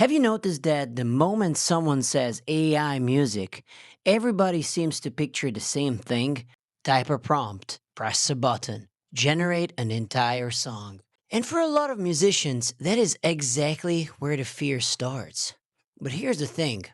Have you noticed that the moment someone says AI music, everybody seems to picture the same thing? Type a prompt, press a button, generate an entire song. And for a lot of musicians, that is exactly where the fear starts. But here's the thing.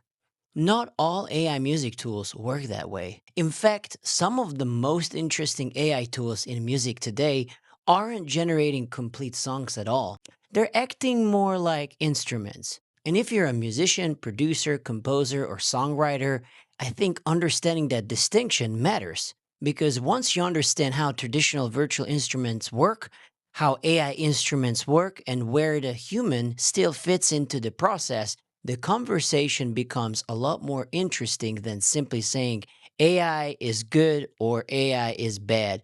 Not all AI music tools work that way. In fact, some of the most interesting AI tools in music today aren't generating complete songs at all. They're acting more like instruments. And if you're a musician, producer, composer, or songwriter, I think understanding that distinction matters. Because once you understand how traditional virtual instruments work, how AI instruments work, and where the human still fits into the process, the conversation becomes a lot more interesting than simply saying AI is good or AI is bad.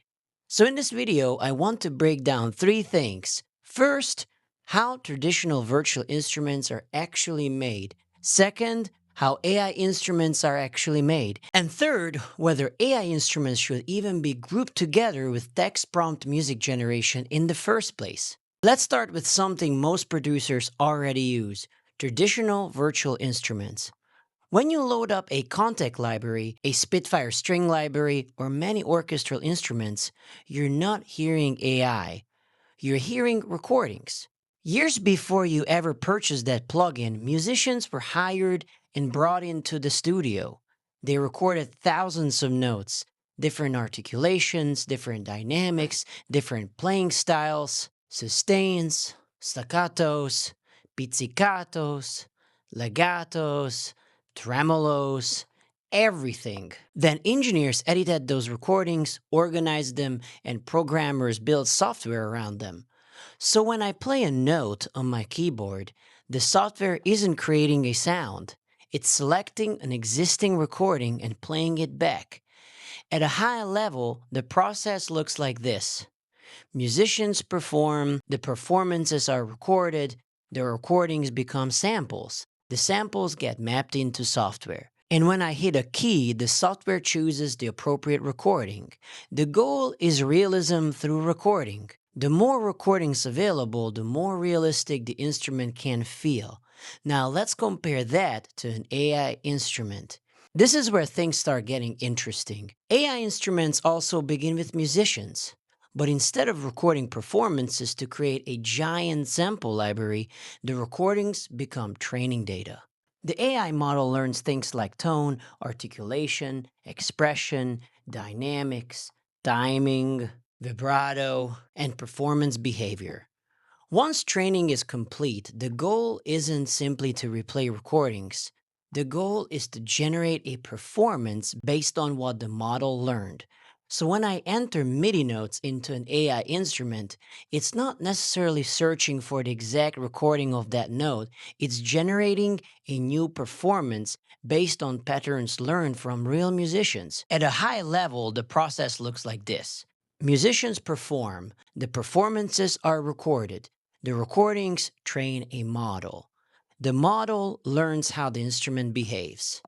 So, in this video, I want to break down three things. First, how traditional virtual instruments are actually made. Second, how AI instruments are actually made. And third, whether AI instruments should even be grouped together with text prompt music generation in the first place. Let's start with something most producers already use: traditional virtual instruments. When you load up a Contact library, a Spitfire string library, or many orchestral instruments, you're not hearing AI. You're hearing recordings. Years before you ever purchased that plugin, musicians were hired and brought into the studio. They recorded thousands of notes, different articulations, different dynamics, different playing styles, sustains, staccatos, pizzicatos, legatos, tremolos, everything. Then engineers edited those recordings, organized them, and programmers built software around them. So when I play a note on my keyboard, the software isn't creating a sound. It's selecting an existing recording and playing it back. At a high level, the process looks like this. Musicians perform, the performances are recorded, the recordings become samples. The samples get mapped into software. And when I hit a key, the software chooses the appropriate recording. The goal is realism through recording. The more recordings available, the more realistic the instrument can feel. Now let's compare that to an AI instrument. This is where things start getting interesting. AI instruments also begin with musicians. But instead of recording performances to create a giant sample library, the recordings become training data. The AI model learns things like tone, articulation, expression, dynamics, timing, vibrato, and performance behavior. Once training is complete, the goal isn't simply to replay recordings. The goal is to generate a performance based on what the model learned. So when I enter MIDI notes into an AI instrument, it's not necessarily searching for the exact recording of that note, it's generating a new performance based on patterns learned from real musicians. At a high level, the process looks like this. Musicians perform, the performances are recorded, the recordings train a model. The model learns how the instrument behaves.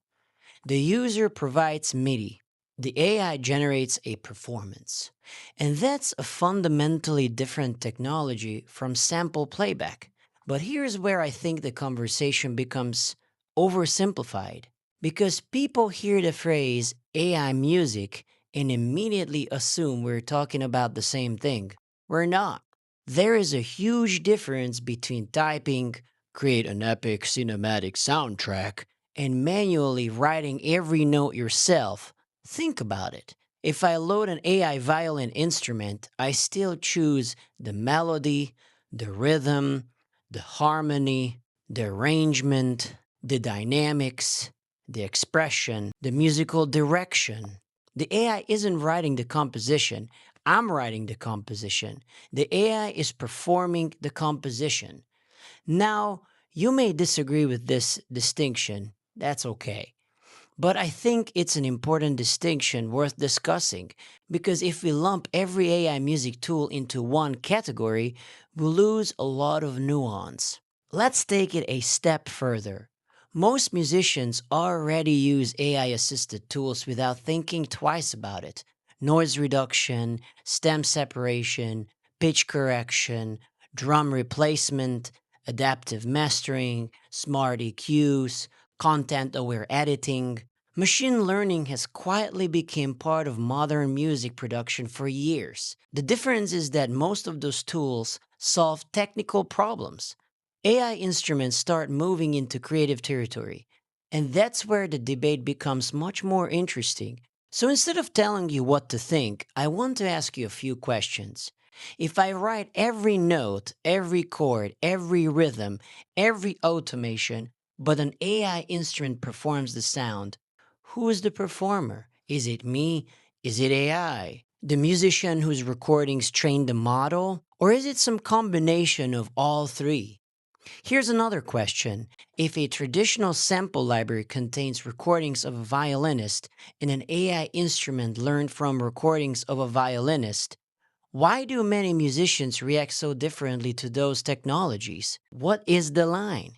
The user provides MIDI. The AI generates a performance. And that's a fundamentally different technology from sample playback. But here's where I think the conversation becomes oversimplified. Because people hear the phrase AI music and immediately assume we're talking about the same thing. We're not. There is a huge difference between typing, create an epic cinematic soundtrack, and manually writing every note yourself. Think about it. If I load an AI violin instrument, I still choose the melody, the rhythm, the harmony, the arrangement, the dynamics, the expression, the musical direction. The AI isn't writing the composition, I'm writing the composition. The AI is performing the composition. Now, you may disagree with this distinction. That's okay. But I think it's an important distinction worth discussing because if we lump every AI music tool into one category, we lose a lot of nuance. Let's take it a step further. Most musicians already use AI assisted tools without thinking twice about it. Noise reduction, stem separation, pitch correction, drum replacement, adaptive mastering, smart EQs, content aware editing. Machine learning has quietly become part of modern music production for years. The difference is that most of those tools solve technical problems. AI instruments start moving into creative territory, and that's where the debate becomes much more interesting. So instead of telling you what to think, I want to ask you a few questions. If I write every note, every chord, every rhythm, every automation, but an AI instrument performs the sound, who is the performer? Is it me? Is it AI? The musician whose recordings trained the model? Or is it some combination of all three? Here's another question. If a traditional sample library contains recordings of a violinist and an AI instrument learned from recordings of a violinist, why do many musicians react so differently to those technologies? What is the line?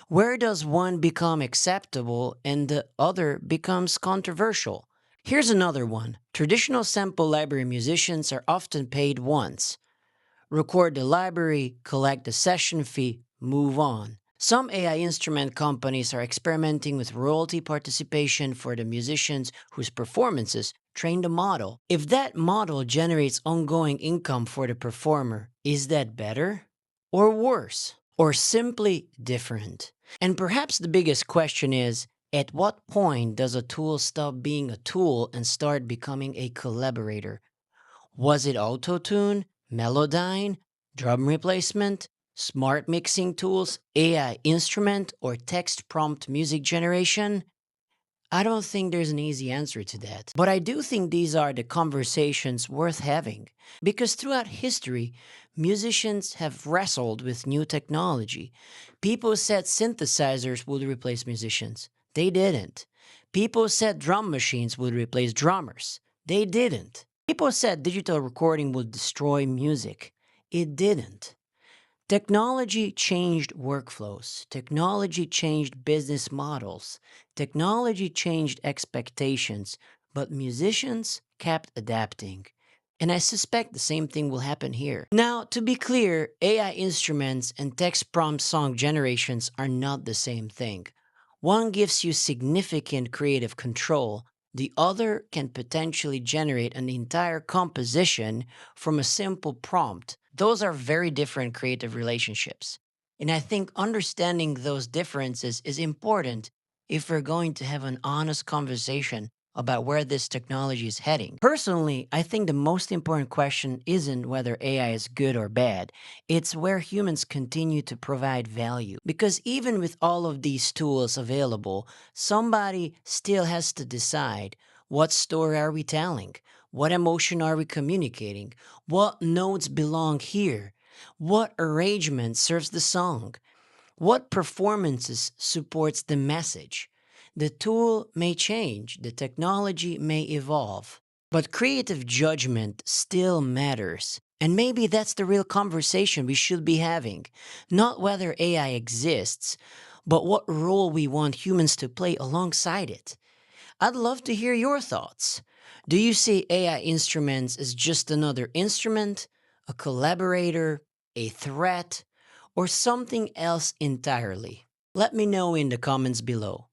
Where does one become acceptable and the other becomes controversial? Here's another one. Traditional sample library musicians are often paid once. Record the library, collect the session fee, move on. Some AI instrument companies are experimenting with royalty participation for the musicians whose performances train the model. If that model generates ongoing income for the performer, is that better? Or worse? Or simply different? And perhaps the biggest question is, at what point does a tool stop being a tool and start becoming a collaborator? Was it autotune, Melodyne, drum replacement, smart mixing tools, AI instrument, or text prompt music generation? I don't think there's an easy answer to that. But I do think these are the conversations worth having. Because throughout history, musicians have wrestled with new technology. People said synthesizers would replace musicians. They didn't. People said drum machines would replace drummers. They didn't. People said digital recording would destroy music. It didn't. Technology changed workflows. Technology changed business models. Technology changed expectations. But musicians kept adapting. And I suspect the same thing will happen here. Now, to be clear, AI instruments and text prompt song generations are not the same thing. One gives you significant creative control. The other can potentially generate an entire composition from a simple prompt. Those are very different creative relationships. And I think understanding those differences is important if we're going to have an honest conversation about where this technology is heading. Personally, I think the most important question isn't whether AI is good or bad, it's where humans continue to provide value. Because even with all of these tools available, somebody still has to decide, what story are we telling? What emotion are we communicating? What notes belong here? What arrangement serves the song? What performances supports the message? The tool may change, the technology may evolve, but creative judgment still matters. And maybe that's the real conversation we should be having. Not whether AI exists, but what role we want humans to play alongside it. I'd love to hear your thoughts. Do you see AI instruments as just another instrument, a collaborator, a threat, or something else entirely? Let me know in the comments below.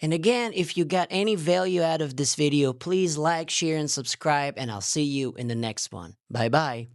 And again, if you got any value out of this video, please like, share, and subscribe, and I'll see you in the next one. Bye bye.